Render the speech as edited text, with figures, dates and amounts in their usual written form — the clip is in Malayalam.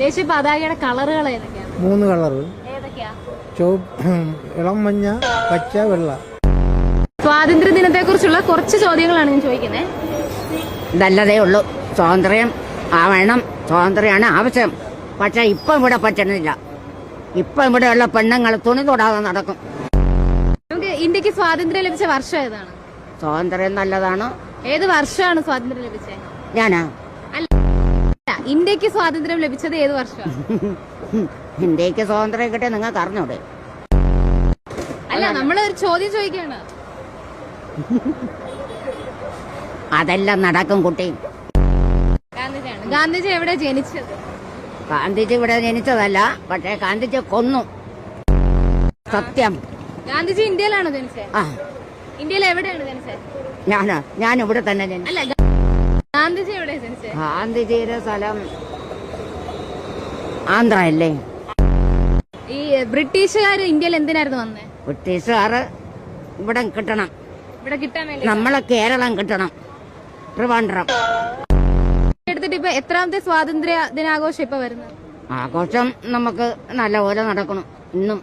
ദേശീയ പതാകയുടെ കളറുകൾ ഏതൊക്കെയാണ്? 3 കളറ്. ഏതൊക്കെയാ? ഇളം മഞ്ഞ, പച്ച, വെള്ള. സ്വാതന്ത്ര്യ ദിനത്തെ കുറിച്ചുള്ള കുറച്ച് ചോദ്യങ്ങളാണ് ഞാൻ ചോദിക്കുന്നത്. നല്ലതേ ഉള്ളൂ. സ്വാതന്ത്ര്യം ആവണം, സ്വാതന്ത്ര്യമാണ് ആവശ്യം. പക്ഷെ ഇപ്പം ഇവിടെ പറ്റണില്ല. ഇപ്പം ഇവിടെയുള്ള പെണ്ണുങ്ങൾ തുണി തൊടാതെ നടക്കും. നമുക്ക് ഇന്ത്യക്ക് സ്വാതന്ത്ര്യം ലഭിച്ച വർഷം ഏതാണ്? സ്വാതന്ത്ര്യം നല്ലതാണ്. ഏത് വർഷമാണ് സ്വാതന്ത്ര്യം ലഭിച്ചത്? ഞാനാ അല്ല, ഇന്ത്യക്ക് സ്വാതന്ത്ര്യം ലഭിച്ചത് ഏത് വർഷമാണ്? ഇന്ത്യക്ക് സ്വാതന്ത്ര്യം കിട്ടിയ നിങ്ങൾക്ക് അറിഞ്ഞൂടെ? അല്ല, നമ്മളൊരു ചോദ്യം ചോദിക്കാണ്. അതെല്ലാം നടക്കും കുട്ടി. ഗാന്ധിജിയാണ്. ഗാന്ധിജി എവിടെ ജനിച്ചത്? ഗാന്ധിജി ഇവിടെ ജനിച്ചതല്ല, പക്ഷേ ഗാന്ധിജി കൊന്നു. സത്യം. ഗാന്ധിജി ഇന്ത്യയിലാണോ ജനിച്ചത്? ആ, ഇന്ത്യയിൽ എവിടെയാണ് ജനിച്ചത്? ഞാൻ ഇവിടെ തന്നെ ജനിച്ചു. അല്ല, ഗാന്ധിജി എവിടെ ജനിച്ചത്? ഗാന്ധിജിയുടെ സ്ഥലം ആന്ധ്ര അല്ലേ? ഈ ബ്രിട്ടീഷുകാര് ഇന്ത്യയിൽ എന്തിനായിരുന്നു വന്നേ? ബ്രിട്ടീഷുകാർ ഇവിടെ കിട്ടണം. ഇവിടെ കിട്ടാൻ വേണ്ടി നമ്മളെ കേരളം കിട്ടണം. ട്രിവാൻഡ്രം എടുത്തിട്ട് ഇപ്പൊ എത്രാമത്തെ സ്വാതന്ത്ര്യ ദിനാഘോഷം ഇപ്പൊ വരുന്നത്? ആഘോഷം നമുക്ക് നല്ലപോലെ നടക്കണം ഇന്നും.